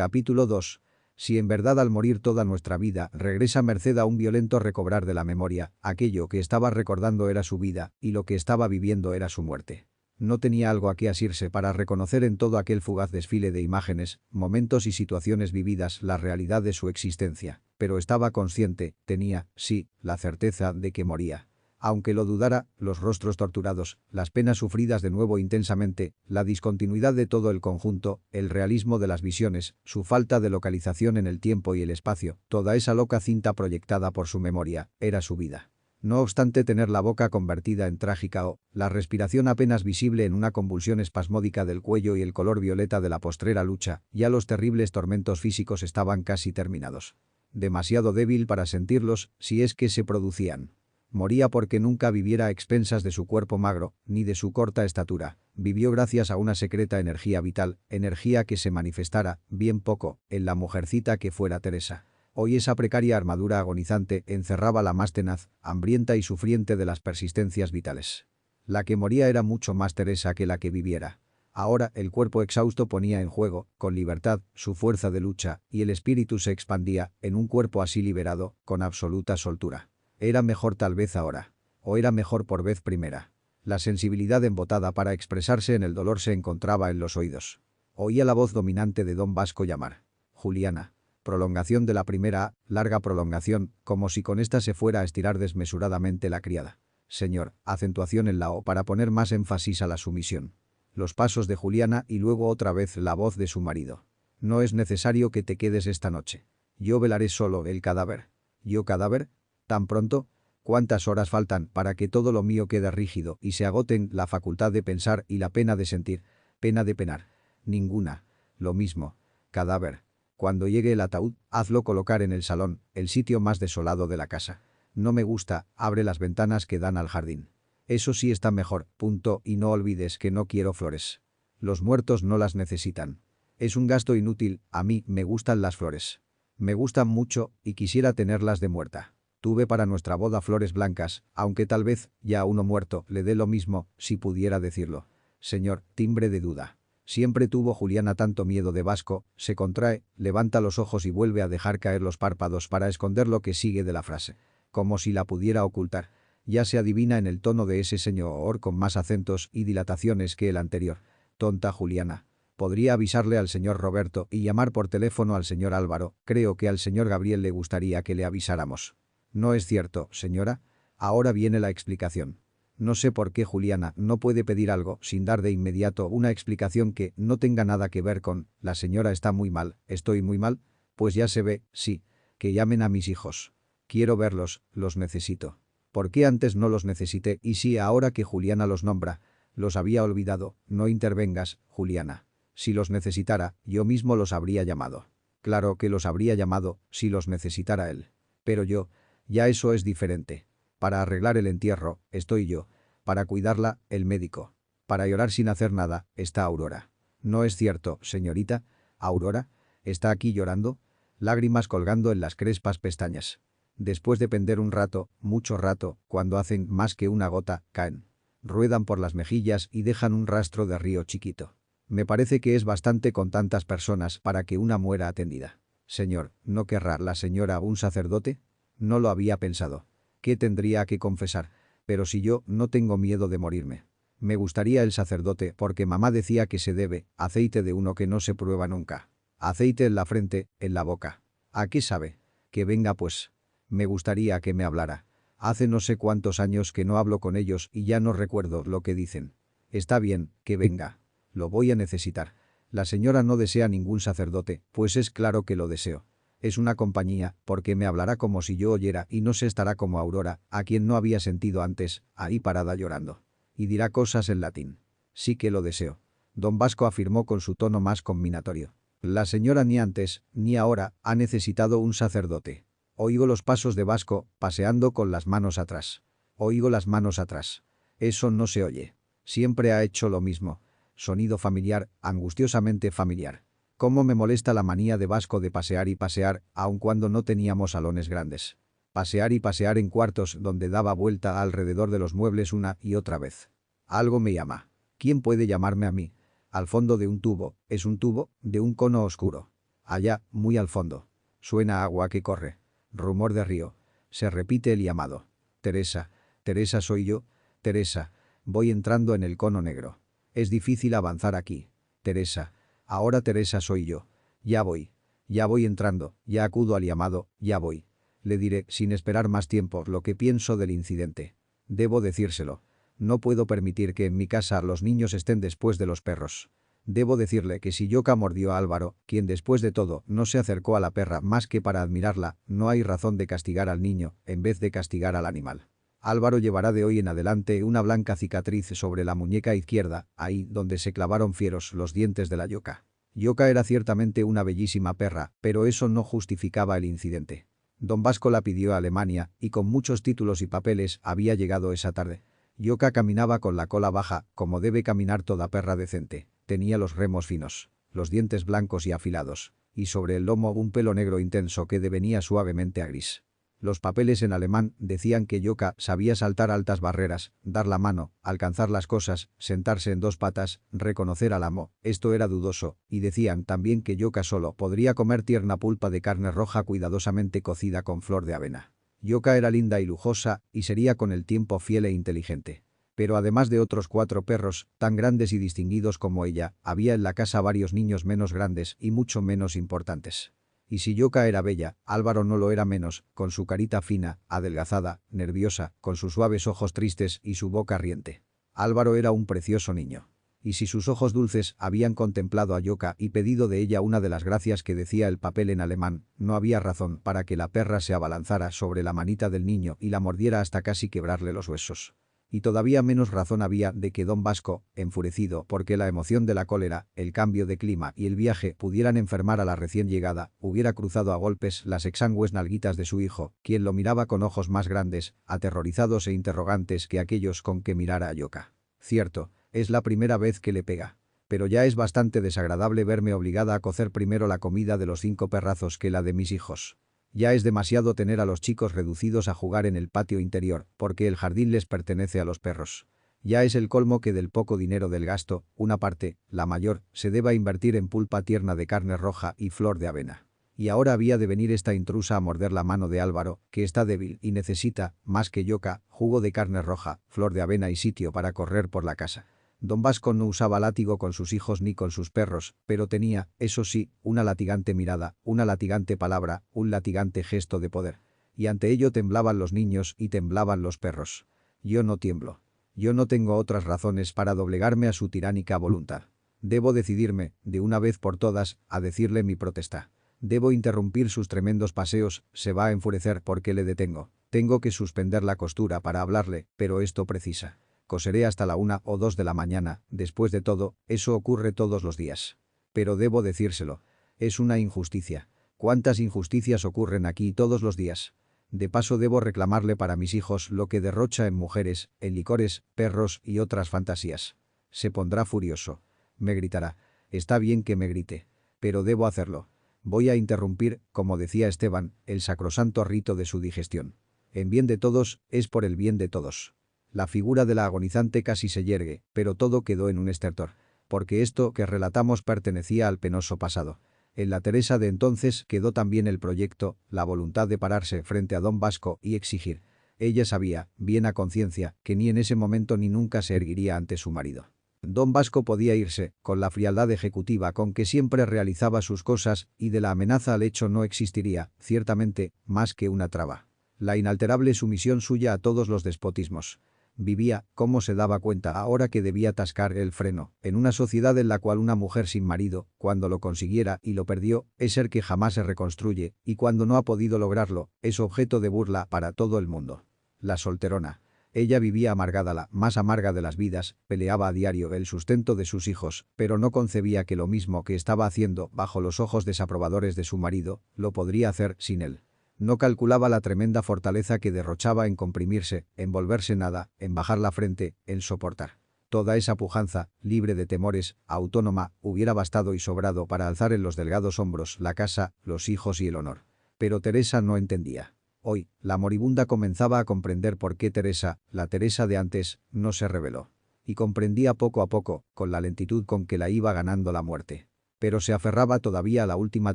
Capítulo 2. Si en verdad al morir toda nuestra vida regresa merced a un violento recobrar de la memoria, aquello que estaba recordando era su vida y lo que estaba viviendo era su muerte. No tenía algo a qué asirse para reconocer en todo aquel fugaz desfile de imágenes, momentos y situaciones vividas la realidad de su existencia, pero estaba consciente, tenía, sí, la certeza de que moría. Aunque lo dudara, los rostros torturados, las penas sufridas de nuevo intensamente, la discontinuidad de todo el conjunto, el realismo de las visiones, su falta de localización en el tiempo y el espacio, toda esa loca cinta proyectada por su memoria, era su vida. No obstante tener la boca convertida en trágica o, la respiración apenas visible en una convulsión espasmódica del cuello y el color violeta de la postrera lucha, ya los terribles tormentos físicos estaban casi terminados. Demasiado débil para sentirlos, si es que se producían. Moría porque nunca viviera a expensas de su cuerpo magro, ni de su corta estatura. Vivió gracias a una secreta energía vital, energía que se manifestara, bien poco, en la mujercita que fuera Teresa. Hoy esa precaria armadura agonizante encerraba la más tenaz, hambrienta y sufriente de las persistencias vitales. La que moría era mucho más Teresa que la que viviera. Ahora el cuerpo exhausto ponía en juego, con libertad, su fuerza de lucha, y el espíritu se expandía, en un cuerpo así liberado, con absoluta soltura. Era mejor tal vez ahora. O era mejor por vez primera. La sensibilidad embotada para expresarse en el dolor se encontraba en los oídos. Oía la voz dominante de don Vasco llamar. Juliana. Prolongación de la primera A, larga prolongación, como si con esta se fuera a estirar desmesuradamente la criada. Señor, acentuación en la O para poner más énfasis a la sumisión. Los pasos de Juliana y luego otra vez la voz de su marido. No es necesario que te quedes esta noche. Yo velaré solo el cadáver. ¿Yo cadáver? ¿Tan pronto? ¿Cuántas horas faltan para que todo lo mío quede rígido y se agoten la facultad de pensar y la pena de sentir? Pena de penar. Ninguna. Lo mismo. Cadáver. Cuando llegue el ataúd, hazlo colocar en el salón, el sitio más desolado de la casa. No me gusta, abre las ventanas que dan al jardín. Eso sí está mejor, punto, y no olvides que no quiero flores. Los muertos no las necesitan. Es un gasto inútil, a mí me gustan las flores. Me gustan mucho y quisiera tenerlas de muerta. Tuve para nuestra boda flores blancas, aunque tal vez, ya a uno muerto, le dé lo mismo, si pudiera decirlo. Señor, timbre de duda. Siempre tuvo Juliana tanto miedo de Vasco, se contrae, levanta los ojos y vuelve a dejar caer los párpados para esconder lo que sigue de la frase. Como si la pudiera ocultar. Ya se adivina en el tono de ese señor con más acentos y dilataciones que el anterior. Tonta Juliana. Podría avisarle al señor Roberto y llamar por teléfono al señor Álvaro, creo que al señor Gabriel le gustaría que le avisáramos. ¿No es cierto, señora? Ahora viene la explicación. No sé por qué Juliana no puede pedir algo sin dar de inmediato una explicación que no tenga nada que ver con «la señora está muy mal, estoy muy mal». Pues ya se ve, sí, que llamen a mis hijos. Quiero verlos, los necesito. ¿Por qué antes no los necesité y sí ahora que Juliana los nombra? Los había olvidado, no intervengas, Juliana. Si los necesitara, yo mismo los habría llamado. Claro que los habría llamado si los necesitara él. Pero yo, ya eso es diferente. Para arreglar el entierro, estoy yo. Para cuidarla, el médico. Para llorar sin hacer nada, está Aurora. ¿No es cierto, señorita? ¿Aurora? ¿Está aquí llorando? Lágrimas colgando en las crespas pestañas. Después de pender un rato, mucho rato, cuando hacen más que una gota, caen. Ruedan por las mejillas y dejan un rastro de río chiquito. Me parece que es bastante con tantas personas para que una muera atendida. Señor, ¿no querrá la señora un sacerdote? No lo había pensado. ¿Qué tendría que confesar? Pero si yo no tengo miedo de morirme. Me gustaría el sacerdote porque mamá decía que se debe aceite de uno que no se prueba nunca. Aceite en la frente, en la boca. ¿A qué sabe? Que venga pues. Me gustaría que me hablara. Hace no sé cuántos años que no hablo con ellos y ya no recuerdo lo que dicen. Está bien, que venga. Lo voy a necesitar. La señora no desea ningún sacerdote, pues es claro que lo deseo. Es una compañía, porque me hablará como si yo oyera y no se estará como Aurora, a quien no había sentido antes, ahí parada llorando. Y dirá cosas en latín. Sí que lo deseo. Don Vasco afirmó con su tono más combinatorio. La señora ni antes, ni ahora, ha necesitado un sacerdote. Oigo los pasos de Vasco, paseando con las manos atrás. Oigo las manos atrás. Eso no se oye. Siempre ha hecho lo mismo. Sonido familiar, angustiosamente familiar. Cómo me molesta la manía de Vasco de pasear y pasear, aun cuando no teníamos salones grandes. Pasear y pasear en cuartos donde daba vuelta alrededor de los muebles una y otra vez. Algo me llama. ¿Quién puede llamarme a mí? Al fondo de un tubo, ¿es un tubo? De un cono oscuro. Allá, muy al fondo. Suena agua que corre. Rumor de río. Se repite el llamado. Teresa. Teresa soy yo. Teresa. Voy entrando en el cono negro. Es difícil avanzar aquí. Teresa. Ahora Teresa soy yo. Ya voy. Ya voy entrando, ya acudo al llamado, ya voy. Le diré, sin esperar más tiempo, lo que pienso del incidente. Debo decírselo. No puedo permitir que en mi casa los niños estén después de los perros. Debo decirle que si Yoka mordió a Álvaro, quien después de todo no se acercó a la perra más que para admirarla, no hay razón de castigar al niño en vez de castigar al animal. Álvaro llevará de hoy en adelante una blanca cicatriz sobre la muñeca izquierda, ahí donde se clavaron fieros los dientes de la Yoka. Yoka era ciertamente una bellísima perra, pero eso no justificaba el incidente. Don Vasco la pidió a Alemania y con muchos títulos y papeles había llegado esa tarde. Yoka caminaba con la cola baja, como debe caminar toda perra decente. Tenía los remos finos, los dientes blancos y afilados, y sobre el lomo un pelo negro intenso que devenía suavemente a gris. Los papeles en alemán decían que Yoka sabía saltar altas barreras, dar la mano, alcanzar las cosas, sentarse en dos patas, reconocer al amo. Esto era dudoso, y decían también que Yoka solo podría comer tierna pulpa de carne roja cuidadosamente cocida con flor de avena. Yoka era linda y lujosa, y sería con el tiempo fiel e inteligente. Pero además de otros 4 perros, tan grandes y distinguidos como ella, había en la casa varios niños menos grandes y mucho menos importantes. Y si Yoka era bella, Álvaro no lo era menos, con su carita fina, adelgazada, nerviosa, con sus suaves ojos tristes y su boca riente. Álvaro era un precioso niño. Y si sus ojos dulces habían contemplado a Yoka y pedido de ella una de las gracias que decía el papel en alemán, no había razón para que la perra se abalanzara sobre la manita del niño y la mordiera hasta casi quebrarle los huesos. Y todavía menos razón había de que don Vasco, enfurecido porque la emoción de la cólera, el cambio de clima y el viaje pudieran enfermar a la recién llegada, hubiera cruzado a golpes las exangües nalguitas de su hijo, quien lo miraba con ojos más grandes, aterrorizados e interrogantes que aquellos con que mirara a Yoka. Cierto, es la primera vez que le pega. Pero ya es bastante desagradable verme obligada a cocer primero la comida de los 5 perrazos que la de mis hijos. Ya es demasiado tener a los chicos reducidos a jugar en el patio interior, porque el jardín les pertenece a los perros. Ya es el colmo que del poco dinero del gasto, una parte, la mayor, se deba invertir en pulpa tierna de carne roja y flor de avena. Y ahora había de venir esta intrusa a morder la mano de Álvaro, que está débil y necesita, más que Yoka, jugo de carne roja, flor de avena y sitio para correr por la casa. Don Vasco no usaba látigo con sus hijos ni con sus perros, pero tenía, eso sí, una latigante mirada, una latigante palabra, un latigante gesto de poder. Y ante ello temblaban los niños y temblaban los perros. Yo no tiemblo. Yo no tengo otras razones para doblegarme a su tiránica voluntad. Debo decidirme, de una vez por todas, a decirle mi protesta. Debo interrumpir sus tremendos paseos, se va a enfurecer porque le detengo. Tengo que suspender la costura para hablarle, pero esto precisa. Coseré hasta la 1 o 2 de la mañana, después de todo, eso ocurre todos los días. Pero debo decírselo. Es una injusticia. ¿Cuántas injusticias ocurren aquí todos los días? De paso debo reclamarle para mis hijos lo que derrocha en mujeres, en licores, perros y otras fantasías. Se pondrá furioso. Me gritará. Está bien que me grite. Pero debo hacerlo. Voy a interrumpir, como decía Esteban, el sacrosanto rito de su digestión. En bien de todos, es por el bien de todos. La figura de la agonizante casi se yergue, pero todo quedó en un estertor. Porque esto que relatamos pertenecía al penoso pasado. En la Teresa de entonces quedó también el proyecto, la voluntad de pararse frente a don Vasco y exigir. Ella sabía, bien a conciencia, que ni en ese momento ni nunca se erguiría ante su marido. Don Vasco podía irse, con la frialdad ejecutiva con que siempre realizaba sus cosas, y de la amenaza al hecho no existiría, ciertamente, más que una traba. La inalterable sumisión suya a todos los despotismos. Vivía, como se daba cuenta ahora que debía tascar el freno, en una sociedad en la cual una mujer sin marido, cuando lo consiguiera y lo perdió, es ser que jamás se reconstruye, y cuando no ha podido lograrlo, es objeto de burla para todo el mundo. La solterona. Ella vivía amargada, la más amarga de las vidas, peleaba a diario el sustento de sus hijos, pero no concebía que lo mismo que estaba haciendo bajo los ojos desaprobadores de su marido, lo podría hacer sin él. No calculaba la tremenda fortaleza que derrochaba en comprimirse, en volverse nada, en bajar la frente, en soportar. Toda esa pujanza, libre de temores, autónoma, hubiera bastado y sobrado para alzar en los delgados hombros la casa, los hijos y el honor. Pero Teresa no entendía. Hoy, la moribunda comenzaba a comprender por qué Teresa, la Teresa de antes, no se rebeló. Y comprendía poco a poco, con la lentitud con que la iba ganando la muerte. Pero se aferraba todavía a la última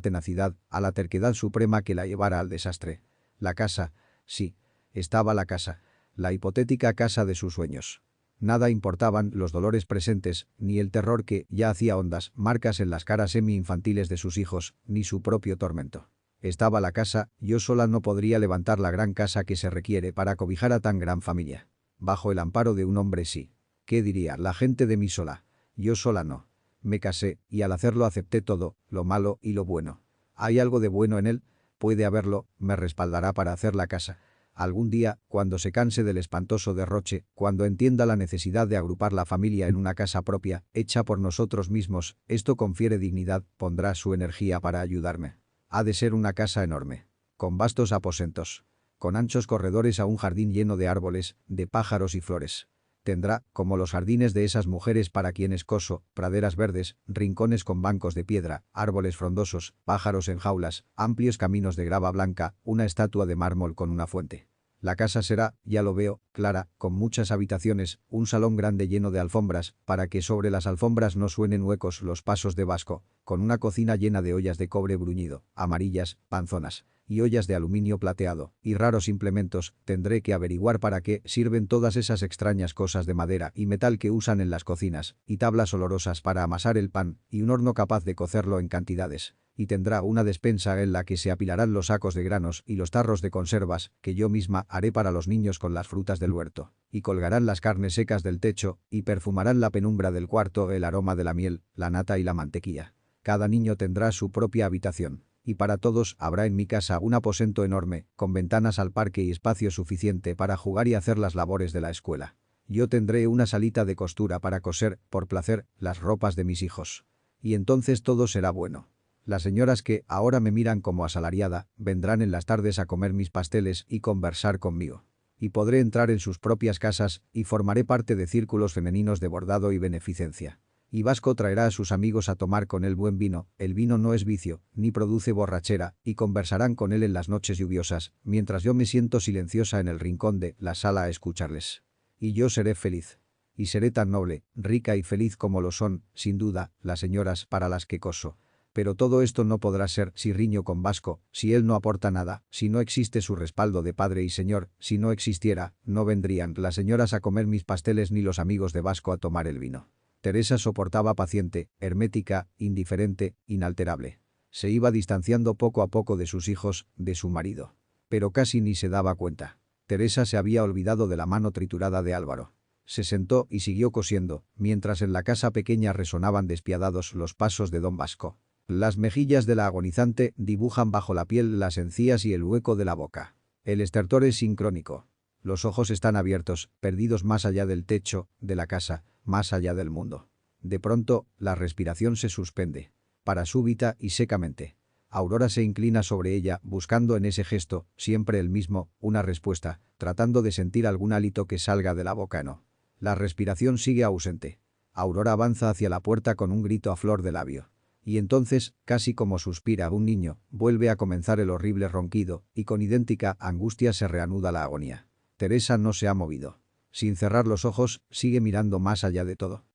tenacidad, a la terquedad suprema que la llevara al desastre. La casa, sí, estaba la casa, la hipotética casa de sus sueños. Nada importaban los dolores presentes, ni el terror que ya hacía hondas marcas en las caras semi-infantiles de sus hijos, ni su propio tormento. Estaba la casa, yo sola no podría levantar la gran casa que se requiere para cobijar a tan gran familia. Bajo el amparo de un hombre sí. ¿Qué diría la gente de mí sola? Yo sola no. Me casé, y al hacerlo acepté todo, lo malo y lo bueno. ¿Hay algo de bueno en él? Puede haberlo, me respaldará para hacer la casa. Algún día, cuando se canse del espantoso derroche, cuando entienda la necesidad de agrupar la familia en una casa propia, hecha por nosotros mismos, esto confiere dignidad, pondrá su energía para ayudarme. Ha de ser una casa enorme. Con vastos aposentos. Con anchos corredores a un jardín lleno de árboles, de pájaros y flores. Tendrá, como los jardines de esas mujeres para quienes coso, praderas verdes, rincones con bancos de piedra, árboles frondosos, pájaros en jaulas, amplios caminos de grava blanca, una estatua de mármol con una fuente. La casa será, ya lo veo, clara, con muchas habitaciones, un salón grande lleno de alfombras, para que sobre las alfombras no suenen huecos los pasos de Vasco, con una cocina llena de ollas de cobre bruñido, amarillas, panzonas, y ollas de aluminio plateado, y raros implementos, tendré que averiguar para qué sirven todas esas extrañas cosas de madera y metal que usan en las cocinas, y tablas olorosas para amasar el pan, y un horno capaz de cocerlo en cantidades. Y tendrá una despensa en la que se apilarán los sacos de granos y los tarros de conservas que yo misma haré para los niños con las frutas del huerto, y colgarán las carnes secas del techo, y perfumarán la penumbra del cuarto el aroma de la miel, la nata y la mantequilla. Cada niño tendrá su propia habitación, y para todos habrá en mi casa un aposento enorme, con ventanas al parque y espacio suficiente para jugar y hacer las labores de la escuela. Yo tendré una salita de costura para coser, por placer, las ropas de mis hijos. Y entonces todo será bueno. Las señoras que ahora me miran como asalariada, vendrán en las tardes a comer mis pasteles y conversar conmigo. Y podré entrar en sus propias casas y formaré parte de círculos femeninos de bordado y beneficencia. Y Vasco traerá a sus amigos a tomar con él buen vino, el vino no es vicio, ni produce borrachera, y conversarán con él en las noches lluviosas, mientras yo me siento silenciosa en el rincón de la sala a escucharles. Y yo seré feliz. Y seré tan noble, rica y feliz como lo son, sin duda, las señoras para las que coso. Pero todo esto no podrá ser si riño con Vasco, si él no aporta nada, si no existe su respaldo de padre y señor, si no existiera, no vendrían las señoras a comer mis pasteles ni los amigos de Vasco a tomar el vino. Teresa soportaba paciente, hermética, indiferente, inalterable. Se iba distanciando poco a poco de sus hijos, de su marido. Pero casi ni se daba cuenta. Teresa se había olvidado de la mano triturada de Álvaro. Se sentó y siguió cosiendo, mientras en la casa pequeña resonaban despiadados los pasos de don Vasco. Las mejillas de la agonizante dibujan bajo la piel las encías y el hueco de la boca. El estertor es sincrónico. Los ojos están abiertos, perdidos más allá del techo, de la casa, más allá del mundo. De pronto, la respiración se suspende. Para súbita y secamente. Aurora se inclina sobre ella, buscando en ese gesto, siempre el mismo, una respuesta, tratando de sentir algún hálito que salga de la boca no. La respiración sigue ausente. Aurora avanza hacia la puerta con un grito a flor de labio. Y entonces, casi como suspira un niño, vuelve a comenzar el horrible ronquido, y con idéntica angustia se reanuda la agonía. Teresa no se ha movido. Sin cerrar los ojos, sigue mirando más allá de todo.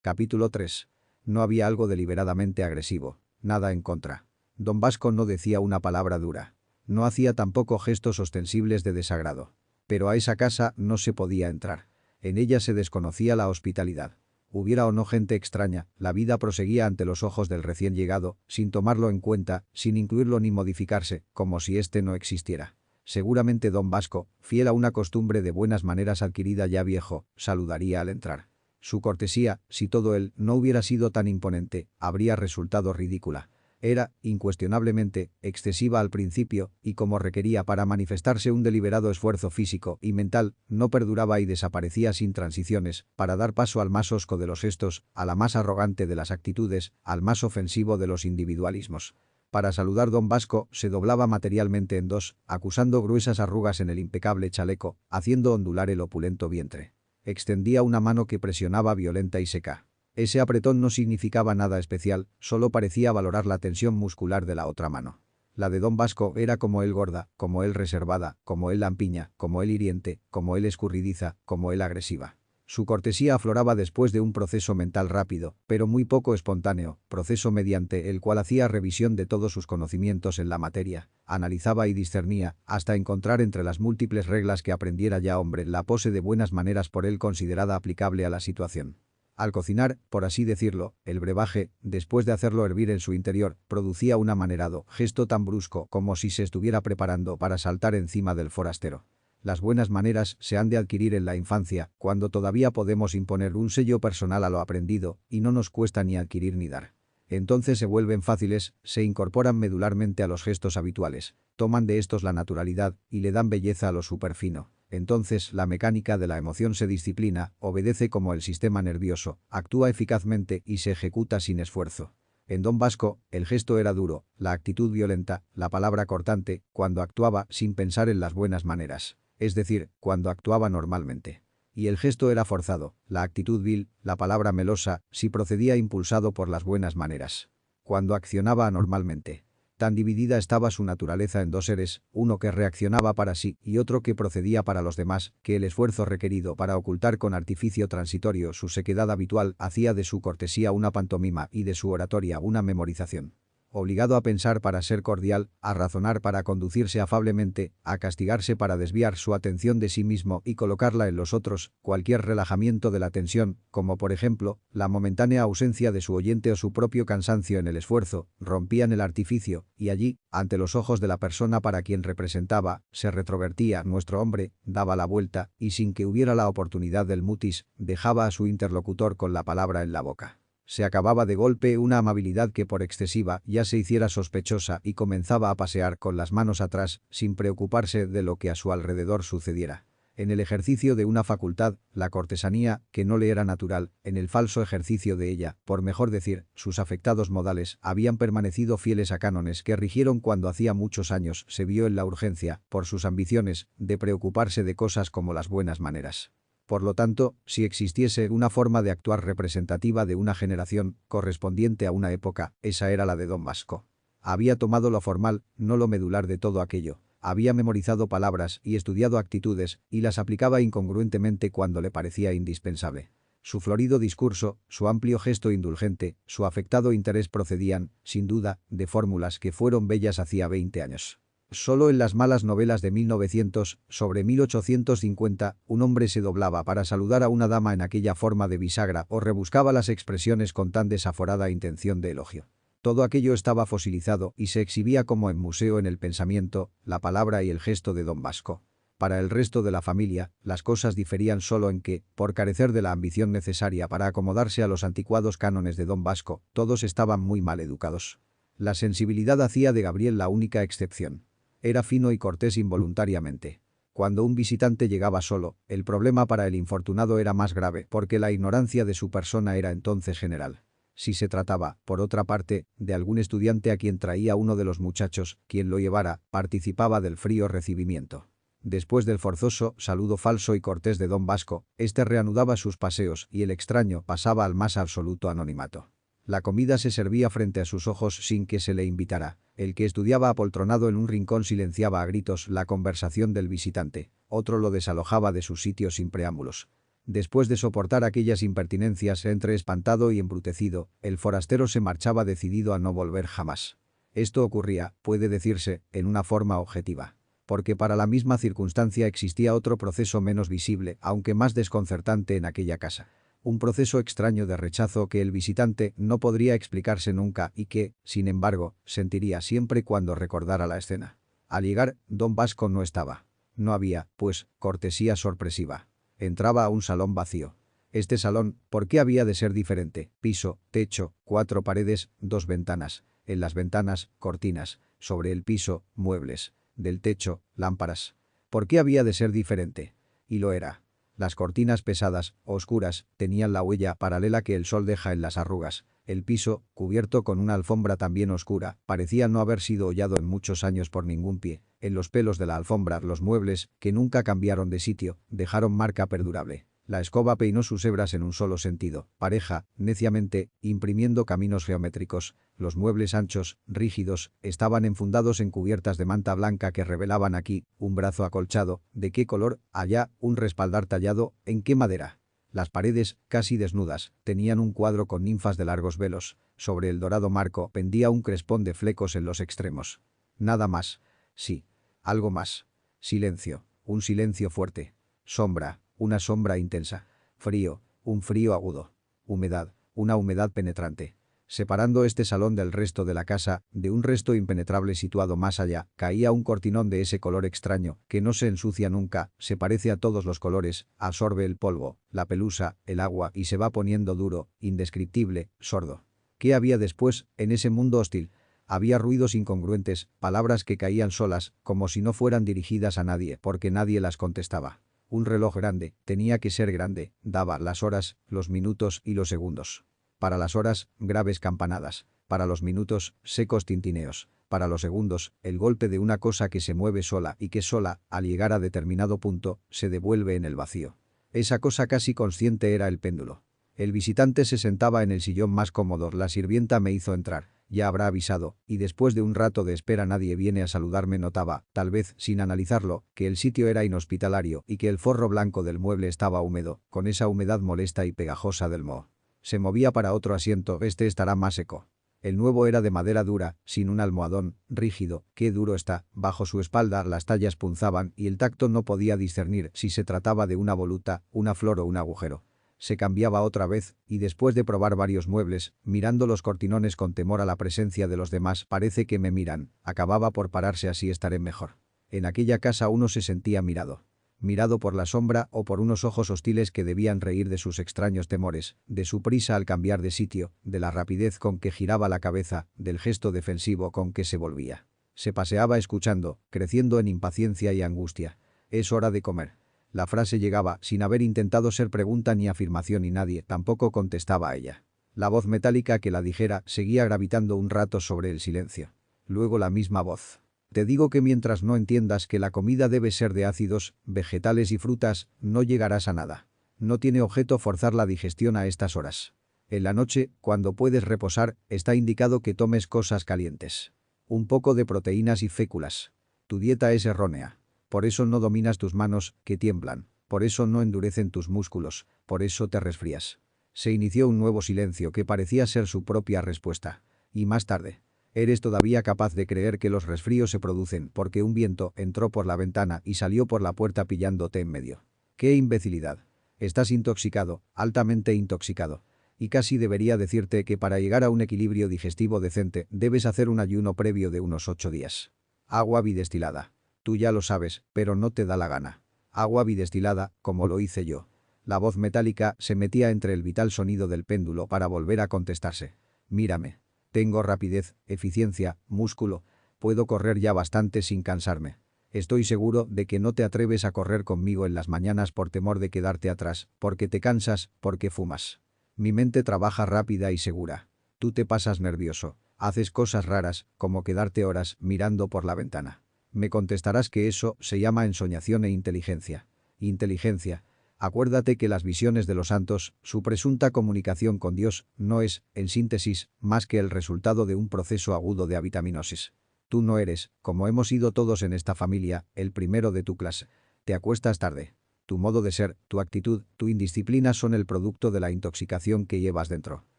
Capítulo 3. No había algo deliberadamente agresivo, nada en contra. Don Vasco no decía una palabra dura. No hacía tampoco gestos ostensibles de desagrado. Pero a esa casa no se podía entrar. En ella se desconocía la hospitalidad. Hubiera o no gente extraña, la vida proseguía ante los ojos del recién llegado, sin tomarlo en cuenta, sin incluirlo ni modificarse, como si éste no existiera. Seguramente don Vasco, fiel a una costumbre de buenas maneras adquirida ya viejo, saludaría al entrar. Su cortesía, si todo él no hubiera sido tan imponente, habría resultado ridícula. Era, incuestionablemente, excesiva al principio, y como requería para manifestarse un deliberado esfuerzo físico y mental, no perduraba y desaparecía sin transiciones, para dar paso al más hosco de los gestos, a la más arrogante de las actitudes, al más ofensivo de los individualismos. Para saludar don Vasco, se doblaba materialmente en dos, acusando gruesas arrugas en el impecable chaleco, haciendo ondular el opulento vientre. Extendía una mano que presionaba violenta y seca. Ese apretón no significaba nada especial, solo parecía valorar la tensión muscular de la otra mano. La de don Vasco era como él gorda, como él reservada, como él lampiña, como él hiriente, como él escurridiza, como él agresiva. Su cortesía afloraba después de un proceso mental rápido, pero muy poco espontáneo, proceso mediante el cual hacía revisión de todos sus conocimientos en la materia, analizaba y discernía, hasta encontrar entre las múltiples reglas que aprendiera ya hombre la pose de buenas maneras por él considerada aplicable a la situación. Al cocinar, por así decirlo, el brebaje, después de hacerlo hervir en su interior, producía un amanerado gesto tan brusco como si se estuviera preparando para saltar encima del forastero. Las buenas maneras se han de adquirir en la infancia, cuando todavía podemos imponer un sello personal a lo aprendido, y no nos cuesta ni adquirir ni dar. Entonces se vuelven fáciles, se incorporan medularmente a los gestos habituales, toman de estos la naturalidad y le dan belleza a lo superfino. Entonces la mecánica de la emoción se disciplina, obedece como el sistema nervioso, actúa eficazmente y se ejecuta sin esfuerzo. En Don Vasco, el gesto era duro, la actitud violenta, la palabra cortante, cuando actuaba sin pensar en las buenas maneras. Es decir, cuando actuaba normalmente. Y el gesto era forzado, la actitud vil, la palabra melosa, si procedía impulsado por las buenas maneras. Cuando accionaba anormalmente. Tan dividida estaba su naturaleza en dos seres, uno que reaccionaba para sí y otro que procedía para los demás, que el esfuerzo requerido para ocultar con artificio transitorio su sequedad habitual hacía de su cortesía una pantomima y de su oratoria una memorización. Obligado a pensar para ser cordial, a razonar para conducirse afablemente, a castigarse para desviar su atención de sí mismo y colocarla en los otros, cualquier relajamiento de la tensión, como por ejemplo, la momentánea ausencia de su oyente o su propio cansancio en el esfuerzo, rompían el artificio, y allí, ante los ojos de la persona para quien representaba, se retrovertía nuestro hombre, daba la vuelta, y sin que hubiera la oportunidad del mutis, dejaba a su interlocutor con la palabra en la boca. Se acababa de golpe una amabilidad que por excesiva ya se hiciera sospechosa y comenzaba a pasear con las manos atrás, sin preocuparse de lo que a su alrededor sucediera. En el ejercicio de una facultad, la cortesanía, que no le era natural, en el falso ejercicio de ella, por mejor decir, sus afectados modales, habían permanecido fieles a cánones que rigieron cuando hacía muchos años se vio en la urgencia, por sus ambiciones, de preocuparse de cosas como las buenas maneras. Por lo tanto, si existiese una forma de actuar representativa de una generación, correspondiente a una época, esa era la de Don Vasco. Había tomado lo formal, no lo medular de todo aquello. Había memorizado palabras y estudiado actitudes, y las aplicaba incongruentemente cuando le parecía indispensable. Su florido discurso, su amplio gesto indulgente, su afectado interés procedían, sin duda, de fórmulas que fueron bellas hacía 20 años. Solo en las malas novelas de 1900, sobre 1850, un hombre se doblaba para saludar a una dama en aquella forma de bisagra o rebuscaba las expresiones con tan desaforada intención de elogio. Todo aquello estaba fosilizado y se exhibía como en museo en el pensamiento, la palabra y el gesto de Don Vasco. Para el resto de la familia, las cosas diferían solo en que, por carecer de la ambición necesaria para acomodarse a los anticuados cánones de Don Vasco, todos estaban muy mal educados. La sensibilidad hacía de Gabriel la única excepción. Era fino y cortés involuntariamente. Cuando un visitante llegaba solo, el problema para el infortunado era más grave porque la ignorancia de su persona era entonces general. Si se trataba, por otra parte, de algún estudiante a quien traía uno de los muchachos, quien lo llevara, participaba del frío recibimiento. Después del forzoso saludo falso y cortés de Don Vasco, este reanudaba sus paseos y el extraño pasaba al más absoluto anonimato. La comida se servía frente a sus ojos sin que se le invitara. El que estudiaba apoltronado en un rincón silenciaba a gritos la conversación del visitante, otro lo desalojaba de su sitio sin preámbulos. Después de soportar aquellas impertinencias entre espantado y embrutecido, el forastero se marchaba decidido a no volver jamás. Esto ocurría, puede decirse, en una forma objetiva. Porque para la misma circunstancia existía otro proceso menos visible, aunque más desconcertante en aquella casa. Un proceso extraño de rechazo que el visitante no podría explicarse nunca y que, sin embargo, sentiría siempre cuando recordara la escena. Al llegar, Don Vasco no estaba. No había, pues, cortesía sorpresiva. Entraba a un salón vacío. Este salón, ¿por qué había de ser diferente? Piso, techo, 4 paredes, 2 ventanas. En las ventanas, cortinas. Sobre el piso, muebles. Del techo, lámparas. ¿Por qué había de ser diferente? Y lo era. Las cortinas pesadas, oscuras, tenían la huella paralela que el sol deja en las arrugas. El piso, cubierto con una alfombra también oscura, parecía no haber sido hollado en muchos años por ningún pie. En los pelos de la alfombra los muebles, que nunca cambiaron de sitio, dejaron marca perdurable. La escoba peinó sus hebras en un solo sentido, pareja, neciamente, imprimiendo caminos geométricos. Los muebles anchos, rígidos, estaban enfundados en cubiertas de manta blanca que revelaban aquí un brazo acolchado, de qué color, allá, un respaldar tallado, en qué madera. Las paredes, casi desnudas, tenían un cuadro con ninfas de largos velos. Sobre el dorado marco pendía un crespón de flecos en los extremos. Nada más. Sí. Algo más. Silencio. Un silencio fuerte. Sombra. Una sombra intensa. Frío. Un frío agudo. Humedad. Una humedad penetrante. Separando este salón del resto de la casa, de un resto impenetrable situado más allá, caía un cortinón de ese color extraño, que no se ensucia nunca, se parece a todos los colores, absorbe el polvo, la pelusa, el agua y se va poniendo duro, indescriptible, sordo. ¿Qué había después, en ese mundo hostil? Había ruidos incongruentes, palabras que caían solas, como si no fueran dirigidas a nadie, porque nadie las contestaba. Un reloj grande, tenía que ser grande, daba las horas, los minutos y los segundos. Para las horas, graves campanadas. Para los minutos, secos tintineos. Para los segundos, el golpe de una cosa que se mueve sola y que sola, al llegar a determinado punto, se devuelve en el vacío. Esa cosa casi consciente era el péndulo. El visitante se sentaba en el sillón más cómodo, la sirvienta me hizo entrar. Ya habrá avisado, y después de un rato de espera nadie viene a saludarme. Notaba, tal vez sin analizarlo, que el sitio era inhospitalario y que el forro blanco del mueble estaba húmedo, con esa humedad molesta y pegajosa del moho. Se movía para otro asiento, este estará más seco. El nuevo era de madera dura, sin un almohadón, rígido, qué duro está, bajo su espalda las tallas punzaban y el tacto no podía discernir si se trataba de una voluta, una flor o un agujero. Se cambiaba otra vez, y después de probar varios muebles, mirando los cortinones con temor a la presencia de los demás, parece que me miran, acababa por pararse así estaré mejor. En aquella casa uno se sentía mirado. Mirado por la sombra o por unos ojos hostiles que debían reír de sus extraños temores, de su prisa al cambiar de sitio, de la rapidez con que giraba la cabeza, del gesto defensivo con que se volvía. Se paseaba escuchando, creciendo en impaciencia y angustia. Es hora de comer. La frase llegaba sin haber intentado ser pregunta ni afirmación y nadie tampoco contestaba a ella. La voz metálica que la dijera seguía gravitando un rato sobre el silencio. Luego la misma voz. Te digo que mientras no entiendas que la comida debe ser de ácidos, vegetales y frutas, no llegarás a nada. No tiene objeto forzar la digestión a estas horas. En la noche, cuando puedes reposar, está indicado que tomes cosas calientes. Un poco de proteínas y féculas. Tu dieta es errónea. Por eso no dominas tus manos, que tiemblan. Por eso no endurecen tus músculos. Por eso te resfrías. Se inició un nuevo silencio que parecía ser su propia respuesta. Y más tarde. ¿Eres todavía capaz de creer que los resfríos se producen porque un viento entró por la ventana y salió por la puerta pillándote en medio? ¡Qué imbecilidad! Estás intoxicado, altamente intoxicado. Y casi debería decirte que para llegar a un equilibrio digestivo decente debes hacer un ayuno previo de unos 8 días. Agua bidestilada. Tú ya lo sabes, pero no te da la gana. Agua bidestilada, como lo hice yo. La voz metálica se metía entre el vital sonido del péndulo para volver a contestarse. Mírame. Tengo rapidez, eficiencia, músculo. Puedo correr ya bastante sin cansarme. Estoy seguro de que no te atreves a correr conmigo en las mañanas por temor de quedarte atrás, porque te cansas, porque fumas. Mi mente trabaja rápida y segura. Tú te pasas nervioso. Haces cosas raras, como quedarte horas mirando por la ventana. Me contestarás que eso se llama ensoñación e inteligencia. Inteligencia. Acuérdate que las visiones de los santos, su presunta comunicación con Dios, no es, en síntesis, más que el resultado de un proceso agudo de avitaminosis. Tú no eres, como hemos sido todos en esta familia, el primero de tu clase. Te acuestas tarde. Tu modo de ser, tu actitud, tu indisciplina son el producto de la intoxicación que llevas dentro.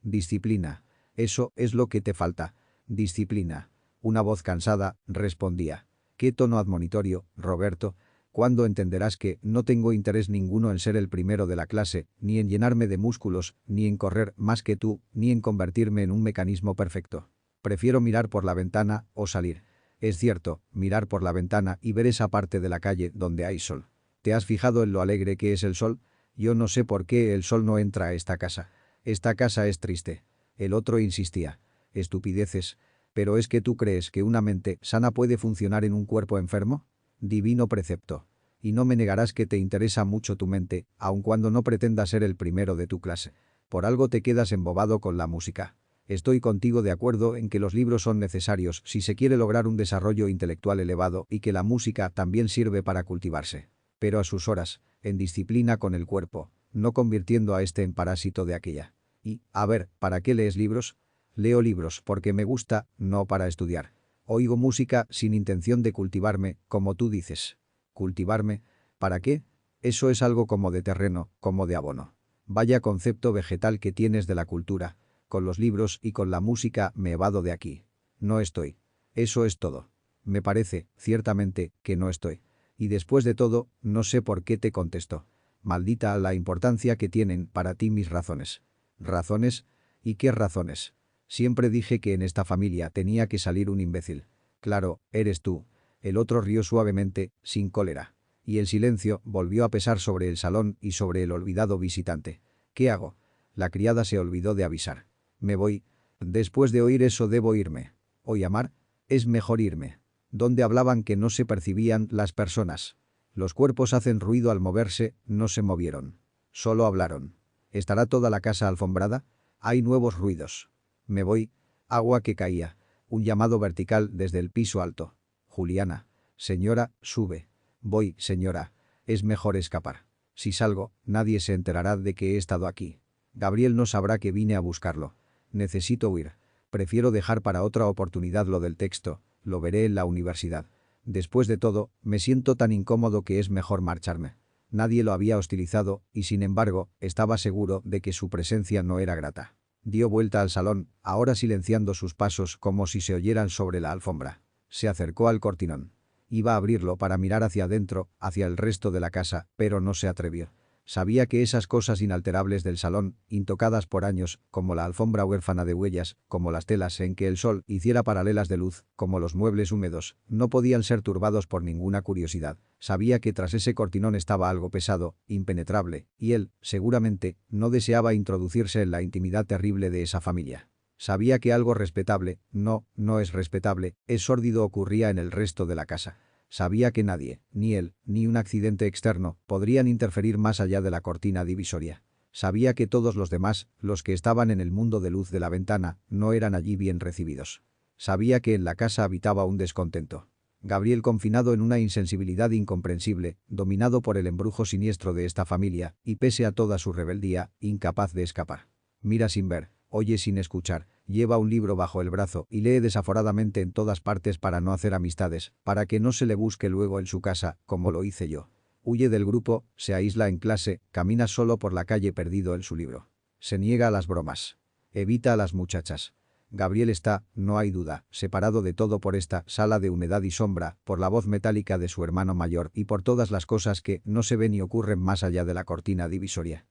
Disciplina. Eso es lo que te falta. Disciplina. Una voz cansada respondía. ¿Qué tono admonitorio, Roberto? ¿Cuándo entenderás que no tengo interés ninguno en ser el primero de la clase, ni en llenarme de músculos, ni en correr más que tú, ni en convertirme en un mecanismo perfecto? Prefiero mirar por la ventana o salir. Es cierto, mirar por la ventana y ver esa parte de la calle donde hay sol. ¿Te has fijado en lo alegre que es el sol? Yo no sé por qué el sol no entra a esta casa. Esta casa es triste. El otro insistía. Estupideces. ¿Pero es que tú crees que una mente sana puede funcionar en un cuerpo enfermo? Divino precepto. Y no me negarás que te interesa mucho tu mente, aun cuando no pretendas ser el primero de tu clase. Por algo te quedas embobado con la música. Estoy contigo de acuerdo en que los libros son necesarios si se quiere lograr un desarrollo intelectual elevado y que la música también sirve para cultivarse. Pero a sus horas, en disciplina con el cuerpo, no convirtiendo a este en parásito de aquella. Y, a ver, ¿para qué lees libros? Leo libros porque me gusta, no para estudiar. Oigo música sin intención de cultivarme, como tú dices. ¿Cultivarme? ¿Para qué? Eso es algo como de terreno, como de abono. Vaya concepto vegetal que tienes de la cultura. Con los libros y con la música me evado de aquí. No estoy. Eso es todo. Me parece, ciertamente, que no estoy. Y después de todo, no sé por qué te contesto. Maldita la importancia que tienen para ti mis razones. ¿Razones? ¿Y qué razones? Siempre dije que en esta familia tenía que salir un imbécil. Claro, eres tú. El otro rió suavemente, sin cólera. Y el silencio volvió a pesar sobre el salón y sobre el olvidado visitante. ¿Qué hago? La criada se olvidó de avisar. Me voy. Después de oír eso debo irme. ¿O llamar? Es mejor irme. Donde hablaban que no se percibían las personas. Los cuerpos hacen ruido al moverse, no se movieron. Solo hablaron. ¿Estará toda la casa alfombrada? Hay nuevos ruidos. Me voy. Agua que caía. Un llamado vertical desde el piso alto. Juliana. Señora, sube. Voy, señora. Es mejor escapar. Si salgo, nadie se enterará de que he estado aquí. Gabriel no sabrá que vine a buscarlo. Necesito huir. Prefiero dejar para otra oportunidad lo del texto. Lo veré en la universidad. Después de todo, me siento tan incómodo que es mejor marcharme. Nadie lo había hostilizado y sin embargo, estaba seguro de que su presencia no era grata. Dio vuelta al salón, ahora silenciando sus pasos como si se oyeran sobre la alfombra. Se acercó al cortinón. Iba a abrirlo para mirar hacia adentro, hacia el resto de la casa, pero no se atrevió. Sabía que esas cosas inalterables del salón, intocadas por años, como la alfombra huérfana de huellas, como las telas en que el sol hiciera paralelas de luz, como los muebles húmedos, no podían ser turbados por ninguna curiosidad. Sabía que tras ese cortinón estaba algo pesado, impenetrable, y él, seguramente, no deseaba introducirse en la intimidad terrible de esa familia. Sabía que algo respetable, no es respetable, es sórdido ocurría en el resto de la casa. Sabía que nadie, ni él, ni un accidente externo, podrían interferir más allá de la cortina divisoria. Sabía que todos los demás, los que estaban en el mundo de luz de la ventana, no eran allí bien recibidos. Sabía que en la casa habitaba un descontento. Gabriel confinado en una insensibilidad incomprensible, dominado por el embrujo siniestro de esta familia, y pese a toda su rebeldía, incapaz de escapar. Mira sin ver, oye sin escuchar, lleva un libro bajo el brazo y lee desaforadamente en todas partes para no hacer amistades, para que no se le busque luego en su casa, como lo hice yo. Huye del grupo, se aísla en clase, camina solo por la calle perdido en su libro. Se niega a las bromas. Evita a las muchachas. Gabriel está, no hay duda, separado de todo por esta sala de humedad y sombra, por la voz metálica de su hermano mayor y por todas las cosas que no se ven y ocurren más allá de la cortina divisoria.